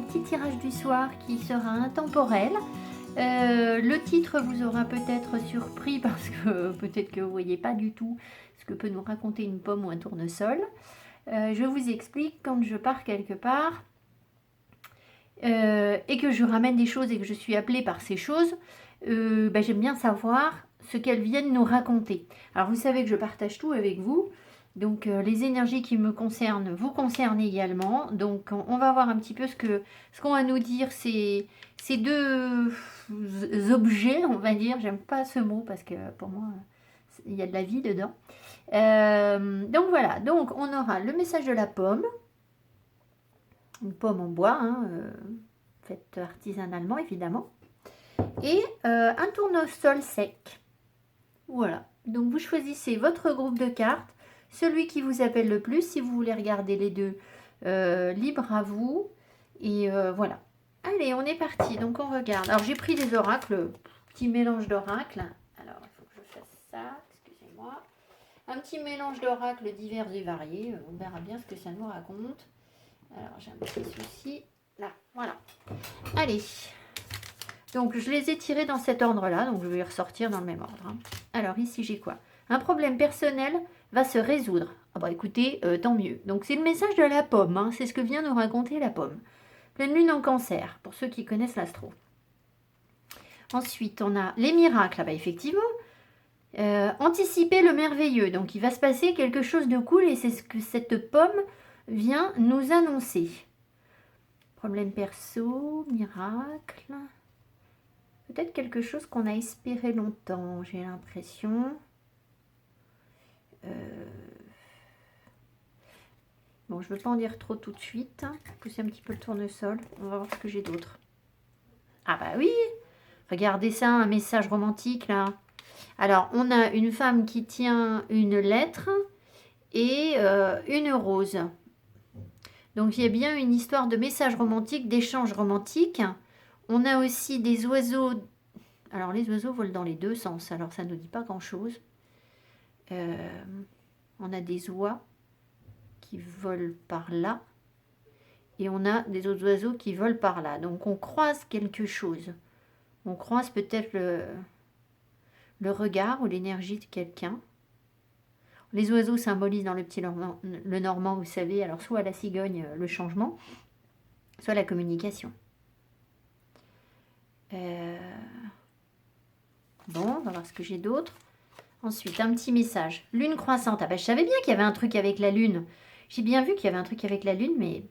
petit tirage du soir qui sera intemporel. Le titre vous aura peut-être surpris parce que peut-être que vous ne voyez pas du tout ce que peut nous raconter une pomme ou un tournesol. Je vous explique, quand je pars quelque part et que je ramène des choses et que je suis appelée par ces choses, j'aime bien savoir ce qu'elles viennent nous raconter. Alors vous savez que je partage tout avec vous, donc les énergies qui me concernent vous concernent également. Donc on va voir un petit peu ce qu'on va nous dire ces deux objets, on va dire. J'aime pas ce mot parce que pour moi il y a de la vie dedans. Donc voilà, donc on aura le message de la pomme, une pomme en bois, hein, faite artisanalement évidemment, et un tournesol sec. Voilà, donc vous choisissez votre groupe de cartes, celui qui vous appelle le plus. Si vous voulez regarder les deux, libre à vous. Et voilà. Allez, on est parti, donc on regarde. Alors j'ai pris des oracles, petit mélange d'oracles. Alors il faut que je fasse ça, excusez-moi. Un petit mélange d'oracles divers et variés. On verra bien ce que ça nous raconte. Alors j'ai un petit souci. Là, voilà. Allez. Donc je les ai tirés dans cet ordre-là, donc je vais les ressortir dans le même ordre. Hein. Alors ici j'ai quoi? Un problème personnel va se résoudre. Ah bah écoutez, tant mieux. Donc c'est le message de la pomme, hein. C'est ce que vient nous raconter la pomme. Pleine lune en cancer, pour ceux qui connaissent l'astro. Ensuite on a les miracles, ah bah effectivement. Anticiper le merveilleux, donc il va se passer quelque chose de cool et c'est ce que cette pomme vient nous annoncer. Problème perso, miracle... Peut-être quelque chose qu'on a espéré longtemps, j'ai l'impression. Bon, je ne veux pas en dire trop tout de suite. Pousser un petit peu le tournesol. On va voir ce que j'ai d'autre. Ah bah oui! Regardez ça, un message romantique là. Alors, on a une femme qui tient une lettre et une rose. Donc, il y a bien une histoire de message romantique, d'échange romantique. On a aussi des oiseaux. Alors, les oiseaux volent dans les deux sens. Alors, ça ne nous dit pas grand-chose. On a des oies qui volent par là. Et on a des autres oiseaux qui volent par là. Donc, on croise quelque chose. On croise peut-être le regard ou l'énergie de quelqu'un. Les oiseaux symbolisent dans le petit le normand, vous savez, alors soit la cigogne, le changement, soit la communication. Bon, on va voir ce que j'ai d'autre. Ensuite, un petit message. Lune croissante. Ah ben, je savais bien qu'il y avait un truc avec la lune. J'ai bien vu qu'il y avait un truc avec la lune, mais...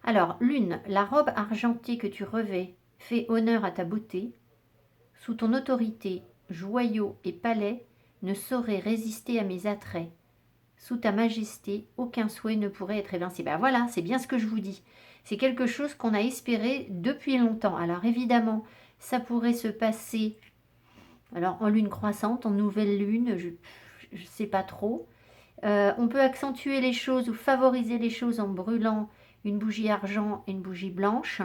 Alors, lune, la robe argentée que tu revêts fait honneur à ta beauté. Sous ton autorité, joyaux et palais ne sauraient résister à mes attraits. Sous ta majesté, aucun souhait ne pourrait être évincé. Ben voilà, c'est bien ce que je vous dis. C'est quelque chose qu'on a espéré depuis longtemps. Alors évidemment, ça pourrait se passer alors en lune croissante, en nouvelle lune, je ne sais pas trop. On peut accentuer les choses ou favoriser les choses en brûlant une bougie argent et une bougie blanche.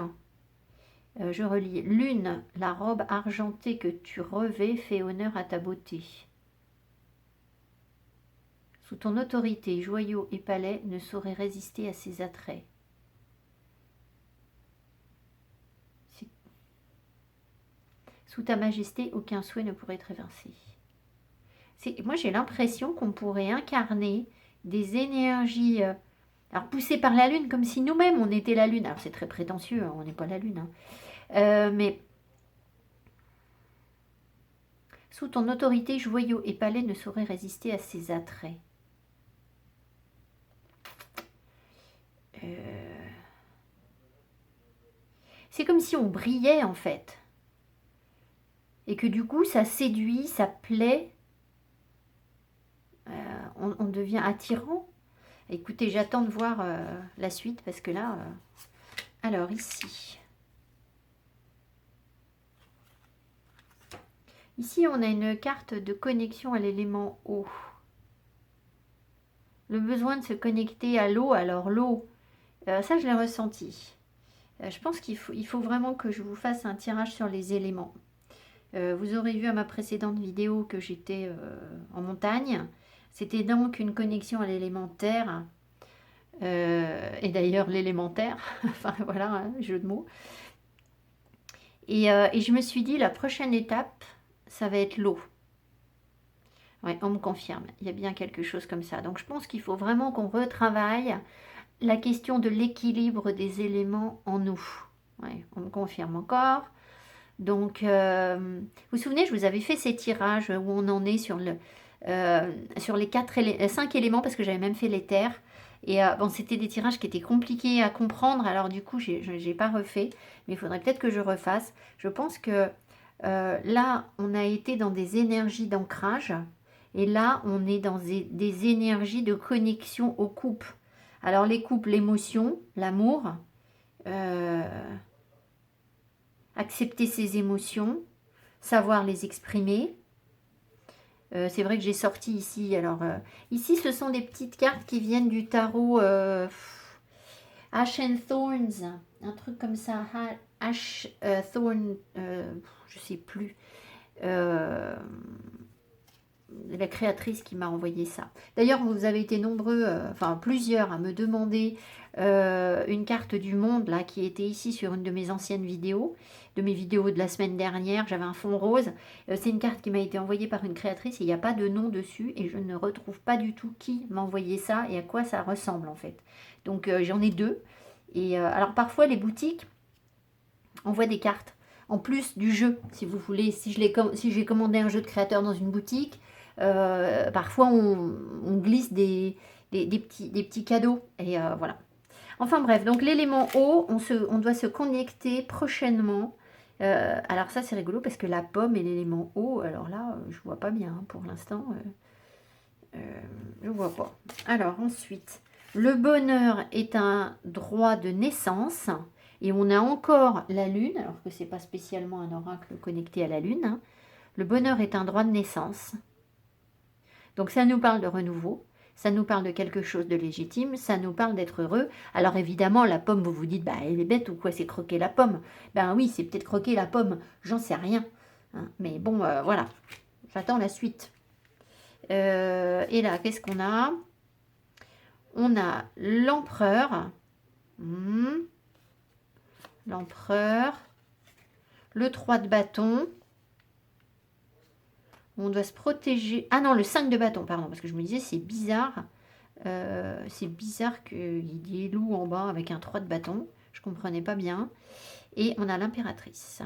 Je relis. Lune, la robe argentée que tu revêts fait honneur à ta beauté. Sous ton autorité, joyaux et palais ne sauraient résister à ses attraits. Sous ta majesté, aucun souhait ne pourrait être évincé. Moi, j'ai l'impression qu'on pourrait incarner des énergies alors poussées par la lune, comme si nous-mêmes, on était la lune. Alors, c'est très prétentieux, hein, on n'est pas la lune. Hein. Mais sous ton autorité, joyaux et palais ne sauraient résister à ses attraits. C'est comme si on brillait, en fait. Et que du coup, ça séduit, ça plaît. On devient attirant. Écoutez, j'attends de voir la suite parce que là... Alors, ici. Ici, on a une carte de connexion à l'élément eau. Le besoin de se connecter à l'eau. Alors, l'eau, ça, je l'ai ressenti. Je pense qu'il faut vraiment que je vous fasse un tirage sur les éléments. Vous aurez vu à ma précédente vidéo que j'étais en montagne. C'était donc une connexion à l'élément terre. Et d'ailleurs l'élémentaire, enfin voilà, hein, jeu de mots. Et je me suis dit, la prochaine étape, ça va être l'eau. Ouais, on me confirme, il y a bien quelque chose comme ça. Donc je pense qu'il faut vraiment qu'on retravaille la question de l'équilibre des éléments en nous. Ouais, on me confirme encore. Donc, vous vous souvenez, je vous avais fait ces tirages où on en est sur les 5 éléments, parce que j'avais même fait les terres. Et bon, c'était des tirages qui étaient compliqués à comprendre, alors du coup, je n'ai pas refait, mais il faudrait peut-être que je refasse. Je pense que là, on a été dans des énergies d'ancrage, et là, on est dans des énergies de connexion aux couples. Alors, les couples, l'émotion, l'amour, euh, accepter ses émotions, savoir les exprimer. C'est vrai que j'ai sorti ici. Alors, ici, ce sont des petites cartes qui viennent du tarot Ash and Thorns, un truc comme ça. Ash Thorn, je sais plus. La créatrice qui m'a envoyé ça. D'ailleurs, vous avez été nombreux, enfin plusieurs, à me demander une carte du monde là qui était ici sur une de mes anciennes vidéos, de mes vidéos de la semaine dernière. J'avais un fond rose. C'est une carte qui m'a été envoyée par une créatrice et il n'y a pas de nom dessus et je ne retrouve pas du tout qui m'a envoyé ça et à quoi ça ressemble en fait. Donc j'en ai deux. Et alors parfois les boutiques envoient des cartes en plus du jeu, si vous voulez. Si j'ai commandé un jeu de créateur dans une boutique, parfois on glisse des petits cadeaux. Et voilà. Enfin bref, donc l'élément eau, on doit se connecter prochainement. Alors ça c'est rigolo parce que la pomme et l'élément eau, alors là je vois pas bien hein, pour l'instant. Je vois pas. Alors ensuite, le bonheur est un droit de naissance. Et on a encore la lune, alors que c'est pas spécialement un oracle connecté à la lune. Hein. Le bonheur est un droit de naissance. Donc ça nous parle de renouveau, ça nous parle de quelque chose de légitime, ça nous parle d'être heureux. Alors évidemment, la pomme, vous vous dites, bah elle est bête ou quoi, c'est croquer la pomme. Ben oui, c'est peut-être croquer la pomme, j'en sais rien. Hein. Mais bon, voilà, j'attends la suite. Et là, qu'est-ce qu'on a? On a l'empereur. L'empereur. Le 3 de bâton. On doit se protéger. Ah non, le 5 de bâton, pardon, parce que je me disais, c'est bizarre. C'est bizarre qu'il y ait loup en bas avec un 3 de bâton. Je comprenais pas bien. Et on a l'impératrice.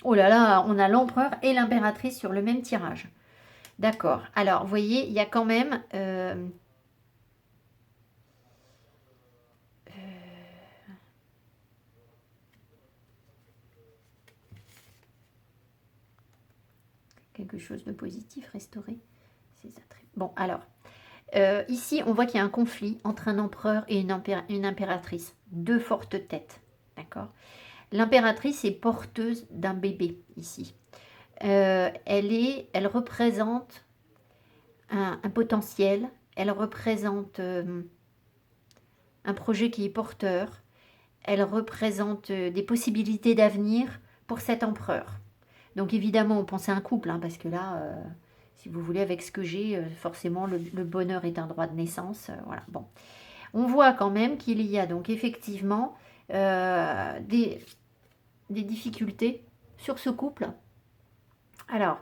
Oh là là, on a l'empereur et l'impératrice sur le même tirage. D'accord. Alors, vous voyez, il y a quand même... quelque chose de positif, restaurer ses attraits. Bon, alors, ici, on voit qu'il y a un conflit entre un empereur et une impératrice. Deux fortes têtes, d'accord? L'impératrice est porteuse d'un bébé, ici. Elle représente un potentiel, elle représente un projet qui est porteur, elle représente des possibilités d'avenir pour cet empereur. Donc évidemment, on pense à un couple, hein, parce que là, si vous voulez, avec ce que j'ai, forcément, le bonheur est un droit de naissance. Voilà, bon. On voit quand même qu'il y a donc effectivement des difficultés sur ce couple. Alors,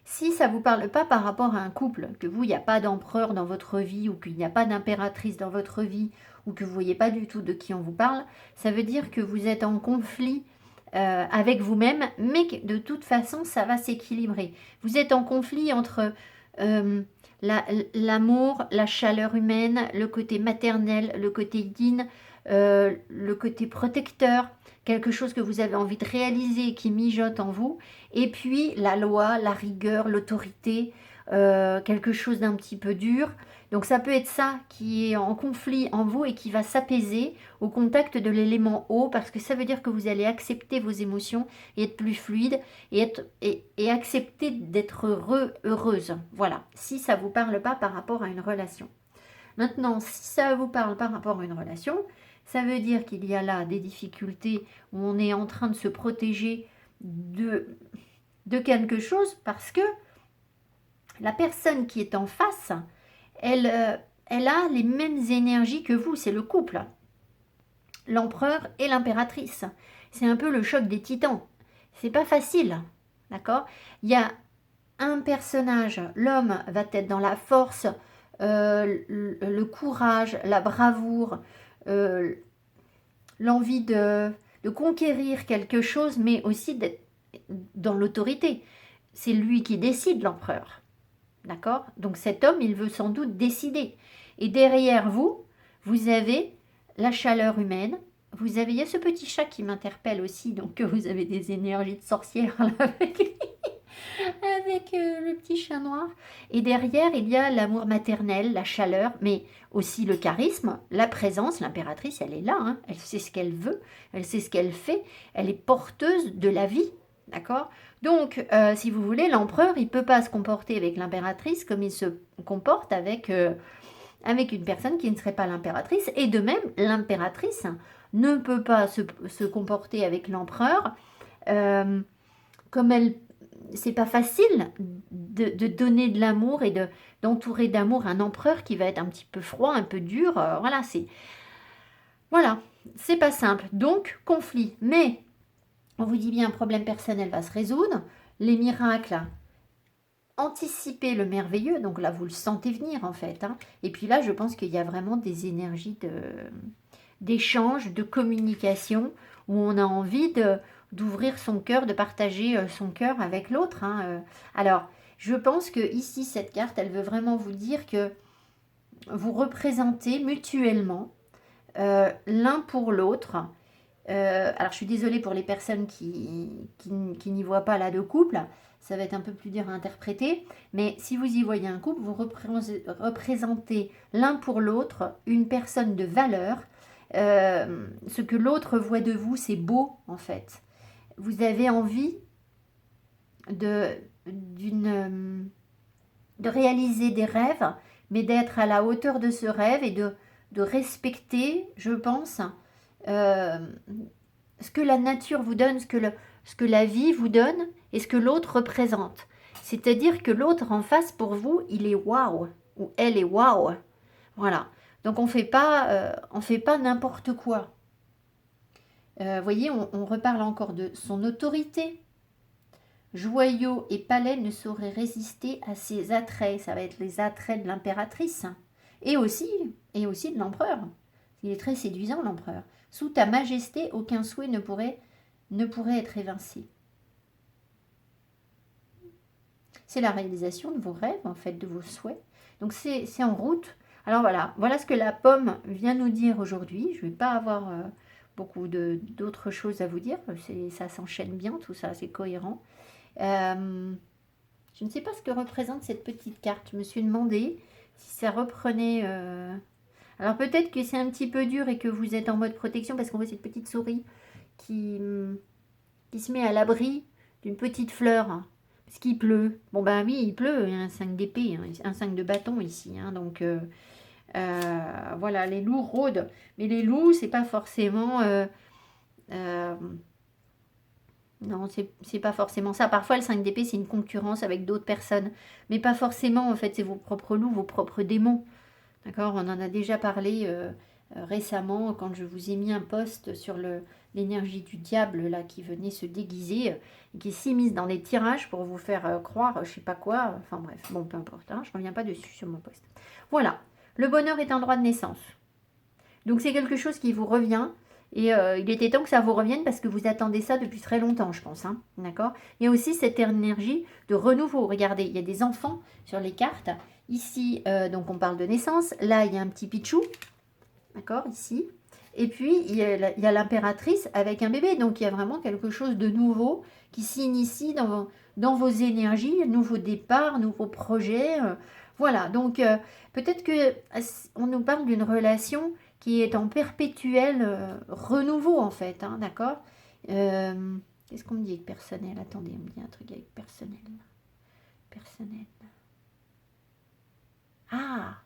si ça ne vous parle pas par rapport à un couple, que vous, il n'y a pas d'empereur dans votre vie, ou qu'il n'y a pas d'impératrice dans votre vie, ou que vous ne voyez pas du tout de qui on vous parle, ça veut dire que vous êtes en conflit avec vous-même, mais que de toute façon, ça va s'équilibrer. Vous êtes en conflit entre l'amour, la chaleur humaine, le côté maternel, le côté yin, le côté protecteur, quelque chose que vous avez envie de réaliser et qui mijote en vous, et puis la loi, la rigueur, l'autorité, quelque chose d'un petit peu dur. Donc ça peut être ça qui est en conflit en vous et qui va s'apaiser au contact de l'élément eau, parce que ça veut dire que vous allez accepter vos émotions et être plus fluide et accepter d'être heureuse. Voilà, si ça ne vous parle pas par rapport à une relation. Maintenant, si ça vous parle par rapport à une relation, ça veut dire qu'il y a là des difficultés où on est en train de se protéger de quelque chose, parce que la personne qui est en face, elle elle a les mêmes énergies que vous, c'est le couple. L'empereur et l'impératrice. C'est un peu le choc des titans. C'est pas facile, d'accord? Il y a un personnage, l'homme va être dans la force, le courage, la bravoure, l'envie de conquérir quelque chose, mais aussi d'être dans l'autorité. C'est lui qui décide, l'empereur. D'accord? Donc cet homme, il veut sans doute décider. Et derrière vous, vous avez la chaleur humaine. Vous avez, il y a ce petit chat qui m'interpelle aussi, donc vous avez des énergies de sorcière là, avec le petit chat noir. Et derrière, il y a l'amour maternel, la chaleur, mais aussi le charisme, la présence. L'impératrice, elle est là, hein. Elle sait ce qu'elle veut, elle sait ce qu'elle fait, elle est porteuse de la vie, d'accord? Donc, si vous voulez, l'empereur, il ne peut pas se comporter avec l'impératrice comme il se comporte avec une personne qui ne serait pas l'impératrice. Et de même, l'impératrice ne peut pas se comporter avec l'empereur comme elle. C'est pas facile de donner de l'amour et d'entourer d'amour un empereur qui va être un petit peu froid, un peu dur. Voilà, c'est pas simple. Donc, conflit. Mais on vous dit bien, un problème personnel va se résoudre. Les miracles, anticiper le merveilleux. Donc là, vous le sentez venir en fait. Hein. Et puis là, je pense qu'il y a vraiment des énergies d'échange, de communication, où on a envie d'ouvrir son cœur, de partager son cœur avec l'autre. Hein. Alors, je pense que ici, cette carte, elle veut vraiment vous dire que vous représentez mutuellement l'un pour l'autre. Alors, je suis désolée pour les personnes qui n'y voient pas là de couple. Ça va être un peu plus dur à interpréter. Mais si vous y voyez un couple, vous représentez l'un pour l'autre une personne de valeur. Ce que l'autre voit de vous, c'est beau en fait. Vous avez envie de réaliser des rêves, mais d'être à la hauteur de ce rêve et de respecter, je pense, ce que la nature vous donne, ce que la vie vous donne et ce que l'autre représente. C'est-à-dire que l'autre en face, pour vous, il est waouh, ou elle est waouh. Voilà. Donc on fait pas n'importe quoi. Voyez, on reparle encore de son autorité. Joyaux et palais ne sauraient résister à ses attraits. Ça va être les attraits de l'impératrice. Et aussi de l'empereur. Il est très séduisant, l'empereur. Sous ta majesté, aucun souhait ne pourrait être évincé. C'est la réalisation de vos rêves, en fait, de vos souhaits. Donc c'est en route. Alors voilà ce que la pomme vient nous dire aujourd'hui. Je ne vais pas avoir beaucoup d'autres choses à vous dire. Ça s'enchaîne bien, tout ça, c'est cohérent. Je ne sais pas ce que représente cette petite carte. Je me suis demandé si ça reprenait... Alors peut-être que c'est un petit peu dur et que vous êtes en mode protection parce qu'on voit cette petite souris qui se met à l'abri d'une petite fleur. Parce qu'il pleut. Bon ben oui, il pleut, il y a un 5 d'épée, hein, un 5 de bâton ici. Hein, donc voilà, les loups rôdent. Mais les loups, c'est pas forcément... non, c'est pas forcément ça. Parfois, le 5 d'épée, c'est une concurrence avec d'autres personnes. Mais pas forcément, en fait, c'est vos propres loups, vos propres démons. D'accord? On en a déjà parlé récemment quand je vous ai mis un post sur l'énergie du diable là qui venait se déguiser et qui s'est mise dans les tirages pour vous faire croire je sais pas quoi. Enfin bref, bon peu importe, hein, je reviens pas dessus sur mon post. Voilà, le bonheur est un droit de naissance. Donc c'est quelque chose qui vous revient et il était temps que ça vous revienne parce que vous attendez ça depuis très longtemps, je pense. Hein, d'accord? Il y a aussi cette énergie de renouveau. Regardez, il y a des enfants sur les cartes. Ici, donc on parle de naissance. Là, il y a un petit pichou. D'accord, ici. Et puis, il y a l'impératrice avec un bébé. Donc, il y a vraiment quelque chose de nouveau qui s'initie dans vos énergies, nouveaux départs, nouveaux projets. Voilà, donc peut-être qu'on nous parle d'une relation qui est en perpétuel renouveau, en fait. Hein, d'accord. Qu'est-ce qu'on me dit avec personnel? Attendez, on me dit un truc avec personnel. Personnel. Ah,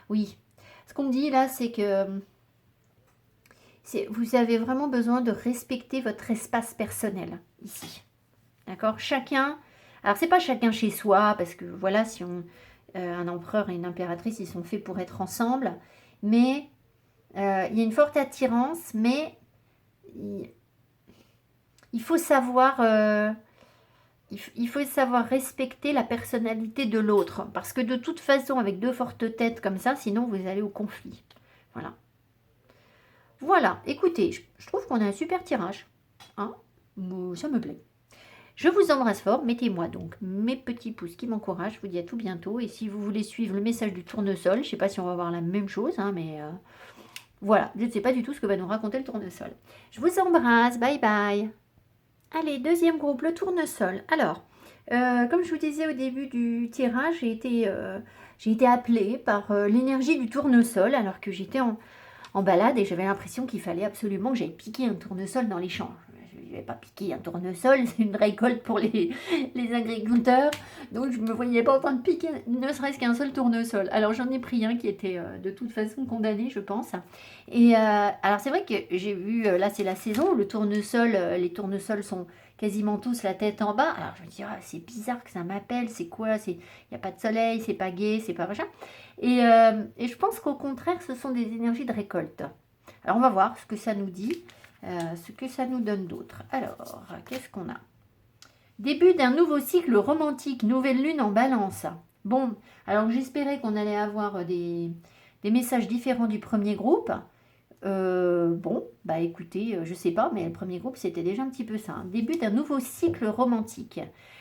oui. Ce qu'on me dit là, c'est que vous avez vraiment besoin de respecter votre espace personnel ici. D'accord? Chacun. Alors, c'est pas chacun chez soi, parce que voilà, si on. Un empereur et une impératrice, ils sont faits pour être ensemble. Mais il y a une forte attirance, mais il faut savoir... il faut savoir respecter la personnalité de l'autre. Parce que de toute façon, avec deux fortes têtes comme ça, sinon vous allez au conflit. Voilà. Voilà, écoutez, je trouve qu'on a un super tirage. Hein, ça me plaît. Je vous embrasse fort. Mettez-moi donc mes petits pouces qui m'encouragent. Je vous dis à tout bientôt. Et si vous voulez suivre le message du tournesol, je ne sais pas si on va voir la même chose, hein, mais voilà, je ne sais pas du tout ce que va nous raconter le tournesol. Je vous embrasse. Bye bye. Allez, deuxième groupe, le tournesol. Alors, comme je vous disais au début du tirage, j'ai été appelée par l'énergie du tournesol alors que j'étais en balade et j'avais l'impression qu'il fallait absolument que j'aille piquer un tournesol dans les champs. Je ne vais pas piquer un tournesol, c'est une récolte pour les agriculteurs, donc je ne me voyais pas en train de piquer ne serait-ce qu'un seul tournesol. Alors j'en ai pris un qui était de toute façon condamné, je pense. Et alors c'est vrai que j'ai vu, là c'est la saison, le tournesol, les tournesols sont quasiment tous la tête en bas. Alors je me dis, ah, c'est bizarre que ça m'appelle, c'est quoi? Il n'y a pas de soleil, c'est pas gai, c'est pas machin. Et je pense qu'au contraire, ce sont des énergies de récolte. Alors on va voir ce que ça nous dit. Ce que ça nous donne d'autre. Alors, qu'est-ce qu'on a? Début d'un nouveau cycle romantique, nouvelle lune en balance. Bon, alors j'espérais qu'on allait avoir des messages différents du premier groupe. Bon, bah écoutez, je sais pas, mais le premier groupe c'était déjà un petit peu ça. Hein. Début d'un nouveau cycle romantique.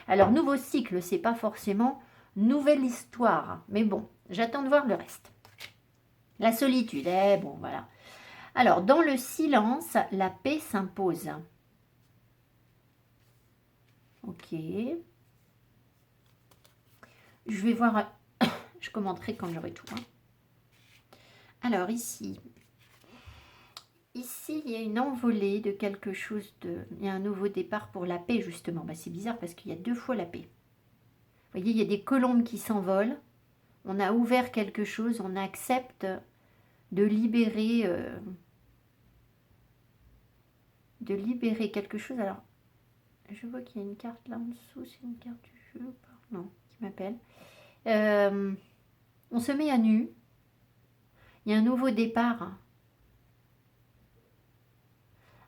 Alors, nouveau cycle, c'est pas forcément nouvelle histoire, mais bon, j'attends de voir le reste. La solitude, bon, voilà. Alors, dans le silence, la paix s'impose. Ok. Je vais voir, je commenterai quand j'aurai tout. Hein. Alors, ici, il y a une envolée de quelque chose il y a un nouveau départ pour la paix, justement. Bah, c'est bizarre parce qu'il y a 2 fois la paix. Vous voyez, il y a des colombes qui s'envolent. On a ouvert quelque chose, on accepte de libérer quelque chose. Alors, je vois qu'il y a une carte là en dessous. C'est une carte du jeu ou pas? Non, qui m'appelle. On se met à nu. Il y a un nouveau départ.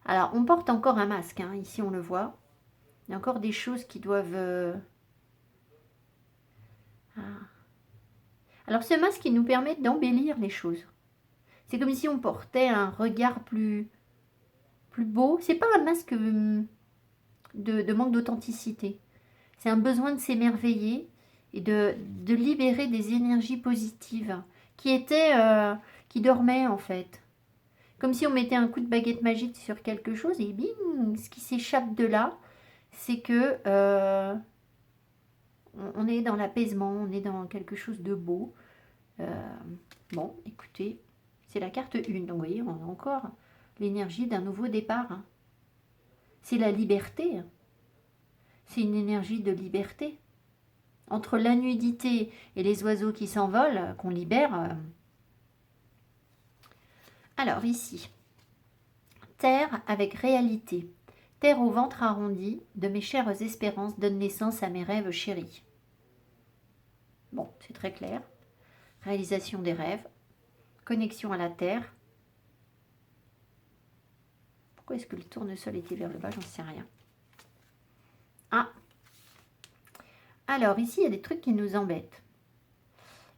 Alors, on porte encore un masque. Hein, ici, on le voit. Il y a encore des choses qui doivent... Alors, ce masque, il nous permet d'embellir les choses. C'est comme si on portait un regard plus beau. C'est pas un masque de manque d'authenticité. C'est un besoin de s'émerveiller et de libérer des énergies positives qui dormaient en fait. Comme si on mettait un coup de baguette magique sur quelque chose et bim, ce qui s'échappe de là, c'est que on est dans l'apaisement, on est dans quelque chose de beau. Bon, écoutez, c'est la carte 1, donc vous voyez, on a encore l'énergie d'un nouveau départ. Hein. C'est la liberté. C'est une énergie de liberté. Entre la nudité et les oiseaux qui s'envolent, qu'on libère. Alors ici, terre avec réalité. Terre au ventre arrondi, de mes chères espérances donne naissance à mes rêves chéris. Bon, c'est très clair. Réalisation des rêves. Connexion à la terre. Pourquoi est-ce que le tournesol était vers le bas? J'en sais rien. Ah. Alors, ici, il y a des trucs qui nous embêtent.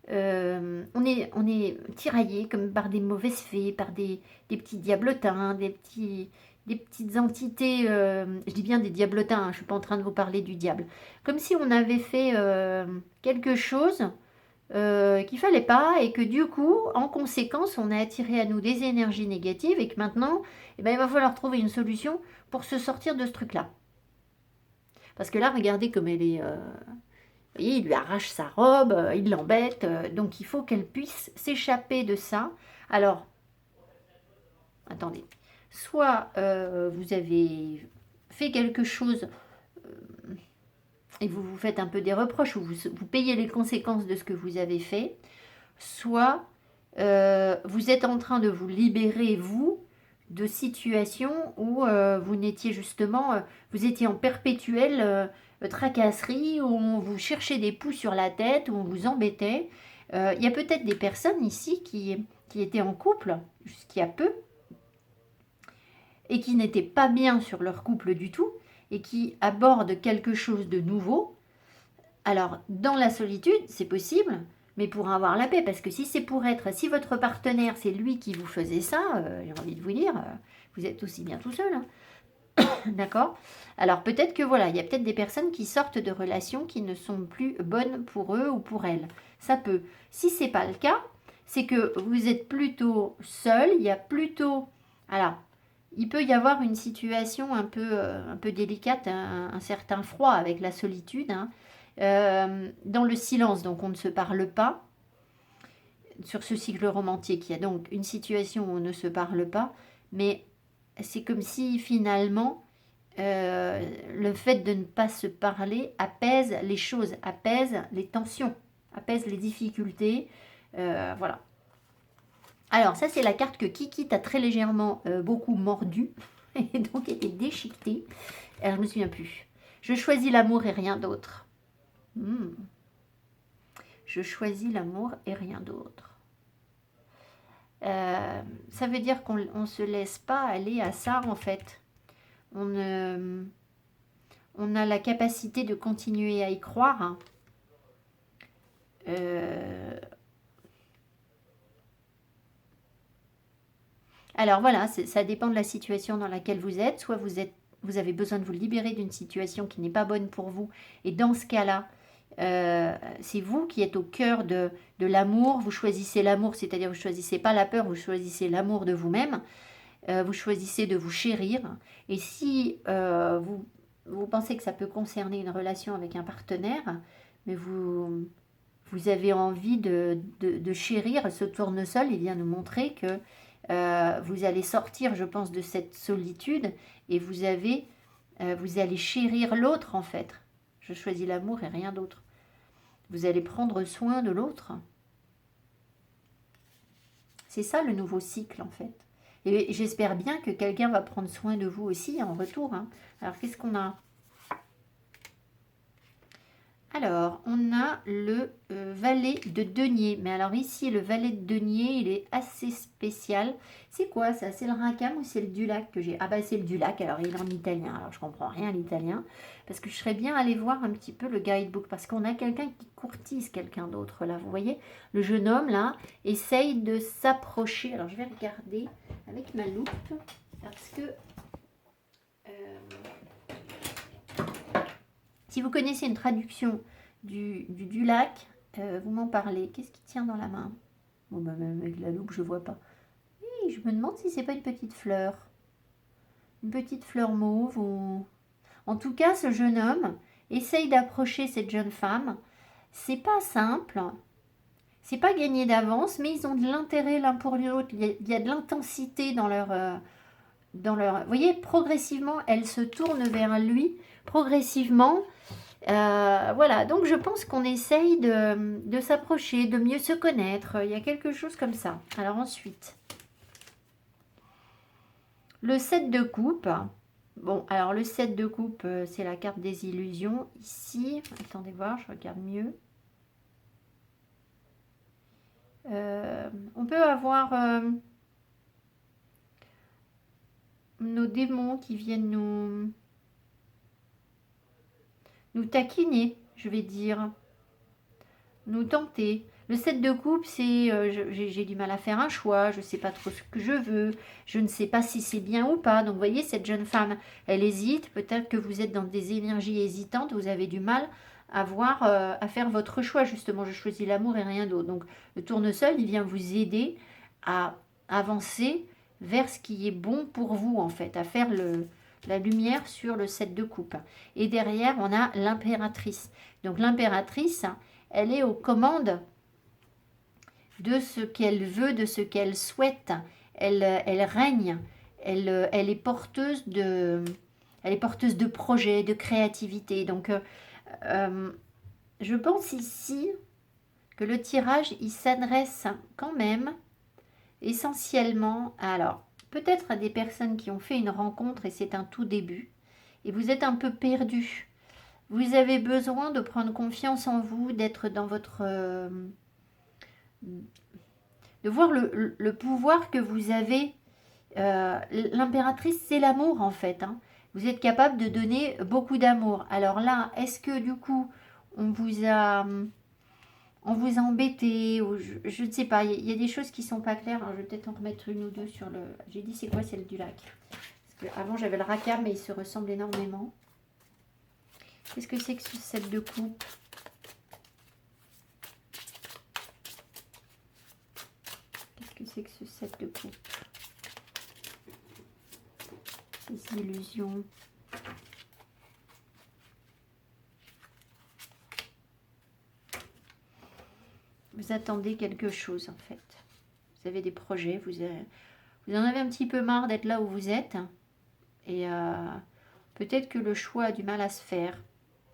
On est tiraillé comme par des mauvaises fées, par des petits diablotins, des petites entités, je dis bien des diablotins, hein, je ne suis pas en train de vous parler du diable. Comme si on avait fait quelque chose qu'il ne fallait pas et que du coup, en conséquence, on a attiré à nous des énergies négatives et que maintenant, eh ben, il va falloir trouver une solution pour se sortir de ce truc-là. Parce que là, regardez comme elle est... Vous voyez, il lui arrache sa robe, il l'embête, donc il faut qu'elle puisse s'échapper de ça. Alors, attendez, soit vous avez fait quelque chose et vous vous faites un peu des reproches, ou vous payez les conséquences de ce que vous avez fait, soit vous êtes en train de vous libérer, vous, de situations où vous n'étiez justement, vous étiez en perpétuelle tracasserie, où on vous cherchait des poux sur la tête, où on vous embêtait. Il y a peut-être des personnes ici qui étaient en couple jusqu'il y a peu et qui n'étaient pas bien sur leur couple du tout et qui abordent quelque chose de nouveau. Alors, dans la solitude, c'est possible, mais pour avoir la paix, parce que si c'est pour être, si votre partenaire, c'est lui qui vous faisait ça, j'ai envie de vous dire, vous êtes aussi bien tout seul, hein. D'accord? Alors peut-être que voilà, il y a peut-être des personnes qui sortent de relations qui ne sont plus bonnes pour eux ou pour elles. Ça peut. Si c'est pas le cas, c'est que vous êtes plutôt seul, il y a plutôt... Alors, il peut y avoir une situation un peu délicate, un certain froid avec la solitude, hein. Dans le silence, donc on ne se parle pas. Sur ce cycle romantique, il y a donc une situation où on ne se parle pas, mais c'est comme si finalement le fait de ne pas se parler apaise les choses, apaise les tensions, apaise les difficultés. Voilà. Alors ça c'est la carte que Kiki t'a très légèrement beaucoup mordu et donc était déchiquetée. Alors je me souviens plus. Je choisis l'amour et rien d'autre. Je choisis l'amour et rien d'autre. Ça veut dire qu'on ne se laisse pas aller à ça en fait. On a la capacité de continuer à y croire. Hein. Alors voilà, ça dépend de la situation dans laquelle vous êtes. Soit vous avez besoin de vous libérer d'une situation qui n'est pas bonne pour vous. Et dans ce cas-là, c'est vous qui êtes au cœur de l'amour. Vous choisissez l'amour, c'est-à-dire vous ne choisissez pas la peur, vous choisissez l'amour de vous-même. Vous choisissez de vous chérir. Et si vous pensez que ça peut concerner une relation avec un partenaire, mais vous avez envie de chérir, ce tournesol, il vient nous montrer que vous allez sortir, je pense, de cette solitude et vous allez chérir l'autre en fait. Je choisis l'amour et rien d'autre. Vous allez prendre soin de l'autre. C'est ça le nouveau cycle en fait. Et j'espère bien que quelqu'un va prendre soin de vous aussi en retour. Hein. Alors qu'est-ce qu'on a ? Alors, on a le valet de denier. Mais alors ici, le valet de denier, il est assez spécial. C'est quoi ça? C'est le rincam ou c'est le dulac que j'ai? Ah bah c'est le dulac, alors il est en italien. Alors je comprends rien à l'italien. Parce que je serais bien allée voir un petit peu le guidebook. Parce qu'on a quelqu'un qui courtise quelqu'un d'autre là. Vous voyez? Le jeune homme là essaye de s'approcher. Alors je vais regarder avec ma loupe. Parce que... si vous connaissez une traduction du lac, vous m'en parlez. Qu'est-ce qui tient dans la main? Bon, bah, même avec la loupe, je vois pas. Oui, je me demande si c'est pas une petite fleur. Une petite fleur mauve. Ou... En tout cas, ce jeune homme essaye d'approcher cette jeune femme. C'est pas simple. C'est pas gagné d'avance, mais ils ont de l'intérêt l'un pour l'autre. Il y a de l'intensité dans leur... Vous voyez, progressivement, elle se tourne vers lui. Progressivement... voilà, donc je pense qu'on essaye de s'approcher, de mieux se connaître. Il y a quelque chose comme ça. Alors ensuite, le 7 de coupe. Bon, alors le 7 de coupe, c'est la carte des illusions. Ici, attendez voir, je regarde mieux. On peut avoir nos démons qui viennent nous taquiner, je vais dire, nous tenter. Le 7 de coupe, c'est j'ai du mal à faire un choix, je ne sais pas trop ce que je veux, je ne sais pas si c'est bien ou pas. Donc vous voyez, cette jeune femme, elle hésite, peut-être que vous êtes dans des énergies hésitantes, vous avez du mal à voir, à faire votre choix. Justement, je choisis l'amour et rien d'autre. Donc le tournesol, il vient vous aider à avancer vers ce qui est bon pour vous, en fait, à faire la lumière sur le 7 de coupe. Et derrière, on a l'impératrice. Donc l'impératrice, elle est aux commandes de ce qu'elle veut, de ce qu'elle souhaite. Elle règne. Elle est porteuse de projets, de créativité. Donc, je pense ici que le tirage, il s'adresse quand même essentiellement. Alors, peut-être à des personnes qui ont fait une rencontre et c'est un tout début. Et vous êtes un peu perdu. Vous avez besoin de prendre confiance en vous, d'être dans votre... de voir le pouvoir que vous avez. L'impératrice, c'est l'amour en fait. Hein. Vous êtes capable de donner beaucoup d'amour. Alors là, est-ce que du coup, on vous a embêté ou je ne sais pas. Il y a des choses qui sont pas claires. Alors, je vais peut-être en remettre une ou deux sur le... J'ai dit c'est quoi celle du lac. Parce que avant j'avais le racard, mais ils se ressemblent énormément. Qu'est-ce que c'est que ce set de coupe? Qu'est-ce que c'est que ce set de coupe? Ces illusions. Vous attendez quelque chose en fait. Vous avez des projets, vous en avez un petit peu marre d'être là où vous êtes. Et peut-être que le choix a du mal à se faire.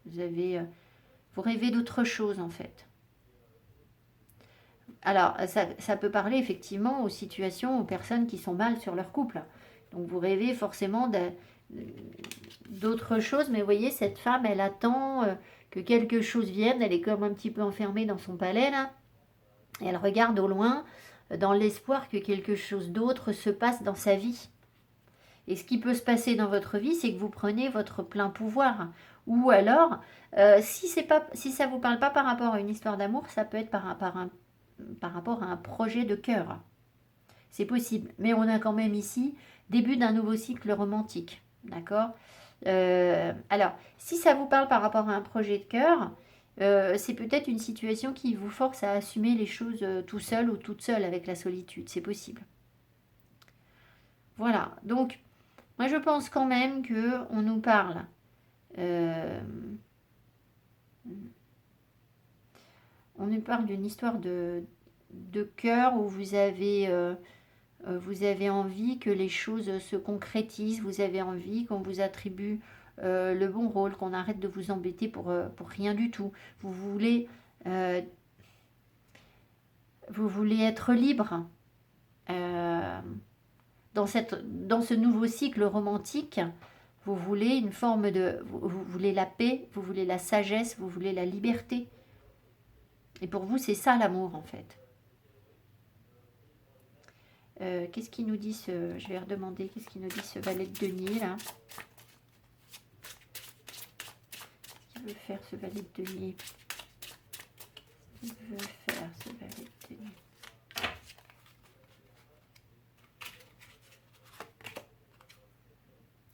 Vous rêvez d'autre chose en fait. Alors, ça peut parler effectivement aux situations, aux personnes qui sont mal sur leur couple. Donc, vous rêvez forcément d'autre chose. Mais vous voyez, cette femme, elle attend que quelque chose vienne. Elle est comme un petit peu enfermée dans son palais, là. Et elle regarde au loin, dans l'espoir que quelque chose d'autre se passe dans sa vie. Et ce qui peut se passer dans votre vie, c'est que vous prenez votre plein pouvoir. Ou alors, si ça ne vous parle pas par rapport à une histoire d'amour, ça peut être par rapport à un projet de cœur. C'est possible. Mais on a quand même ici début d'un nouveau cycle romantique. D'accord? Alors, si ça vous parle par rapport à un projet de cœur, c'est peut-être une situation qui vous force à assumer les choses tout seul ou toute seule avec la solitude. C'est possible. Voilà. Donc, moi, je pense quand même qu'on nous parle. On nous parle d'une histoire de cœur où vous avez envie que les choses se concrétisent, vous avez envie qu'on vous attribue le bon rôle, qu'on arrête de vous embêter pour rien du tout. Vous voulez être libre. Dans ce nouveau cycle romantique, vous voulez une forme de... Vous voulez la paix, vous voulez la sagesse, vous voulez la liberté. Et pour vous, c'est ça l'amour en fait. Qu'est-ce qu'il nous dit ce... Je vais redemander, qu'est-ce qu'il nous dit ce valet de denier là? Qu'est-ce qu'il veut faire ce valet de denier? Qu'est-ce qu'il veut faire ce valet de denier?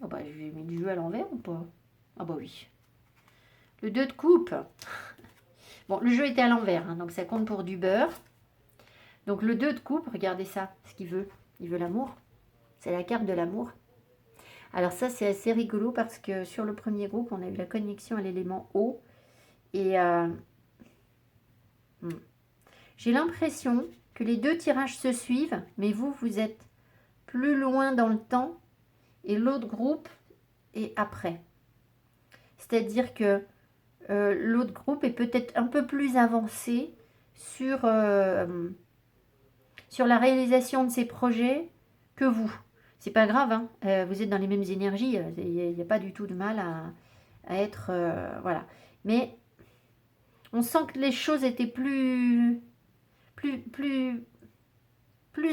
Oh bah, j'ai mis du jeu à l'envers ou pas? Ah bah oui. Le 2 de coupe. Bon, le jeu était à l'envers, hein, donc ça compte pour du beurre. Donc le 2 de coupe, regardez ça, ce qu'il veut. Il veut l'amour. C'est la carte de l'amour. Alors ça, c'est assez rigolo parce que sur le premier groupe, on a eu la connexion à l'élément eau. Et j'ai l'impression que les deux tirages se suivent, mais vous êtes plus loin dans le temps et l'autre groupe est après. C'est-à-dire que l'autre groupe est peut-être un peu plus avancé sur la réalisation de ses projets que vous. C'est pas grave, hein, vous êtes dans les mêmes énergies, il n'y a pas du tout de mal à être... voilà. Mais on sent que les choses étaient plus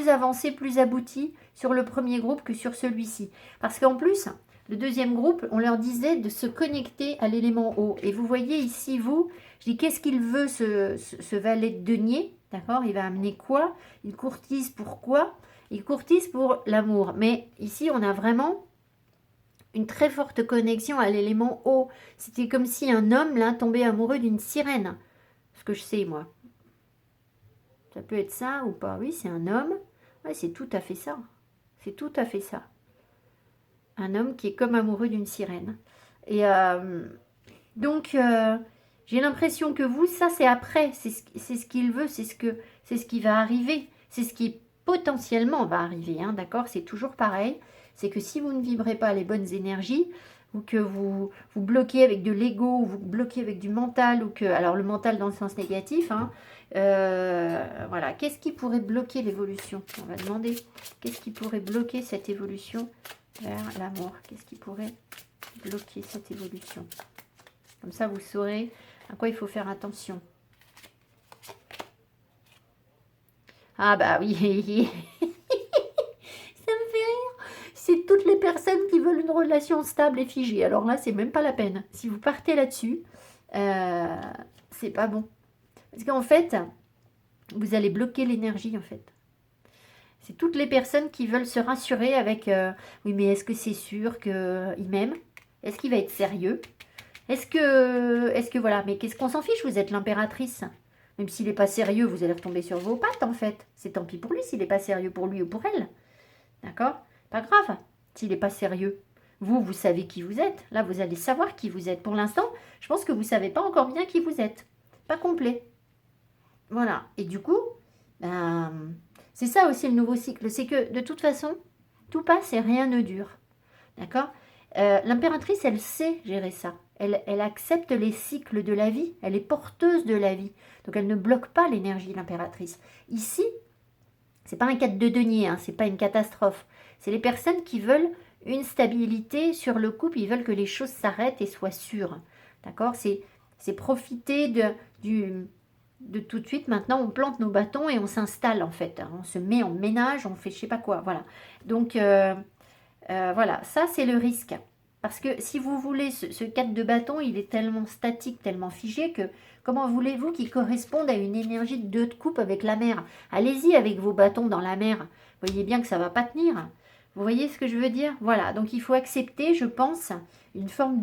avancées, plus abouties sur le premier groupe que sur celui-ci. Parce qu'en plus, le deuxième groupe, on leur disait de se connecter à l'élément eau. Et vous voyez ici, je dis, qu'est-ce qu'il veut ce valet de denier? D'accord? Il va amener quoi? Il courtise pour quoi? Il courtise pour l'amour. Mais ici, on a vraiment une très forte connexion à l'élément eau. C'était comme si un homme, là, tombait amoureux d'une sirène. Ce que je sais, moi. Ça peut être ça ou pas? Oui, c'est un homme. Oui, c'est tout à fait ça. C'est tout à fait ça. Un homme qui est comme amoureux d'une sirène. Et donc, j'ai l'impression que vous, ça c'est après. C'est ce qu'il veut, c'est ce qui va arriver. C'est ce qui potentiellement va arriver. Hein, d'accord? C'est toujours pareil. C'est que si vous ne vibrez pas les bonnes énergies, ou que vous bloquez avec de l'ego, ou vous bloquez avec du mental, ou que, alors le mental dans le sens négatif, hein, voilà, qu'est-ce qui pourrait bloquer l'évolution? On va demander, qu'est-ce qui pourrait bloquer cette évolution vers l'amour? Qu'est-ce qui pourrait bloquer cette évolution? Comme ça, vous saurez à quoi il faut faire attention. Ah bah oui, ça me fait rire. C'est toutes les personnes qui veulent une relation stable et figée. Alors là, c'est même pas la peine. Si vous partez là-dessus, c'est pas bon. Parce qu'en fait, vous allez bloquer l'énergie, en fait. C'est toutes les personnes qui veulent se rassurer avec oui, mais est-ce que c'est sûr qu'il m'aime? Est-ce qu'il va être sérieux? Est-ce que voilà, mais qu'est-ce qu'on s'en fiche? Vous êtes l'impératrice. Même s'il n'est pas sérieux, vous allez retomber sur vos pattes, en fait. C'est tant pis pour lui s'il n'est pas sérieux pour lui ou pour elle. D'accord? Pas grave, s'il n'est pas sérieux. Vous savez qui vous êtes. Là, vous allez savoir qui vous êtes. Pour l'instant, je pense que vous ne savez pas encore bien qui vous êtes. Pas complet. Voilà. Et du coup, ben, c'est ça aussi le nouveau cycle. C'est que, de toute façon, tout passe et rien ne dure. D'accord? L'impératrice, elle sait gérer ça. Elle accepte les cycles de la vie. Elle est porteuse de la vie. Donc, elle ne bloque pas l'énergie, l'impératrice. Ici, c'est pas un cadre de denier, hein, c'est pas une catastrophe. C'est les personnes qui veulent une stabilité sur le couple. Ils veulent que les choses s'arrêtent et soient sûres. D'accord? C'est profiter de tout de suite. Maintenant, on plante nos bâtons et on s'installe, en fait. On se met en ménage, on fait je sais pas quoi. Voilà. Donc, voilà, ça c'est le risque. Parce que si vous voulez, ce cadre de bâton, il est tellement statique, tellement figé que comment voulez-vous qu'il corresponde à une énergie de 2 de coupe avec la mer? Allez-y avec vos bâtons dans la mer. Vous voyez bien que ça ne va pas tenir. Vous voyez ce que je veux dire? Voilà, donc il faut accepter, je pense, une forme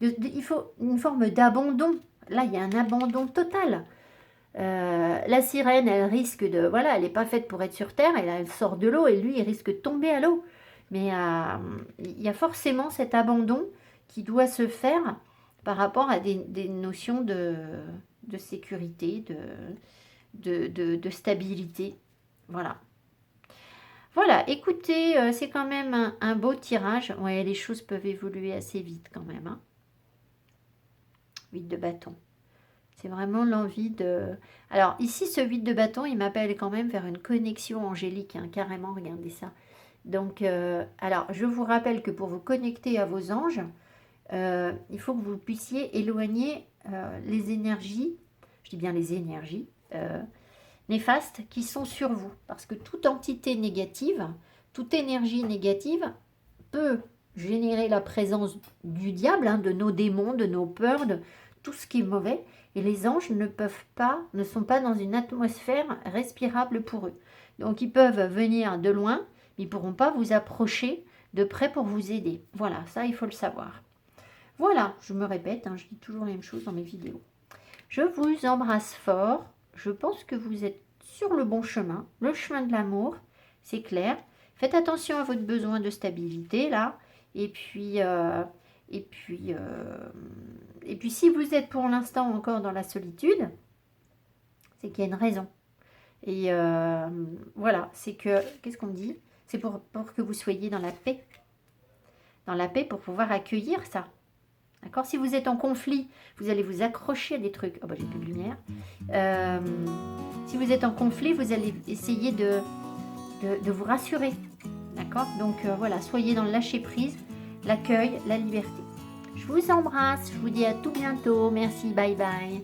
il faut une forme d'abandon. Là, il y a un abandon total. La sirène, elle risque de... Voilà, elle n'est pas faite pour être sur Terre, elle sort de l'eau et lui, il risque de tomber à l'eau. Mais il y a forcément cet abandon qui doit se faire par rapport à des notions de sécurité, de stabilité. Voilà. Voilà, écoutez, c'est quand même un beau tirage. Ouais, les choses peuvent évoluer assez vite quand même. Hein. 8 de bâton. C'est vraiment l'envie de... Alors, ici, ce 8 de bâton, il m'appelle quand même vers une connexion angélique. Hein, carrément, regardez ça. Donc, alors, je vous rappelle que pour vous connecter à vos anges, il faut que vous puissiez éloigner les énergies, je dis bien les énergies néfastes qui sont sur vous. Parce que toute entité négative, toute énergie négative peut générer la présence du diable, hein, de nos démons, de nos peurs, de tout ce qui est mauvais. Et les anges ne sont pas dans une atmosphère respirable pour eux. Donc, ils peuvent venir de loin, mais ils ne pourront pas vous approcher de près pour vous aider. Voilà, ça, il faut le savoir. Voilà, je me répète, hein, je dis toujours la même chose dans mes vidéos. Je vous embrasse fort. Je pense que vous êtes sur le bon chemin, le chemin de l'amour, c'est clair. Faites attention à votre besoin de stabilité, là. Et puis, si vous êtes pour l'instant encore dans la solitude, c'est qu'il y a une raison. Et voilà, c'est que, qu'est-ce qu'on dit? C'est pour que vous soyez dans la paix. Dans la paix pour pouvoir accueillir ça. D'accord? Si vous êtes en conflit, vous allez vous accrocher à des trucs. Oh bah j'ai plus de lumière. Si vous êtes en conflit, vous allez essayer de vous rassurer. D'accord? Donc voilà, soyez dans le lâcher-prise, l'accueil, la liberté. Je vous embrasse, je vous dis à tout bientôt. Merci, bye bye.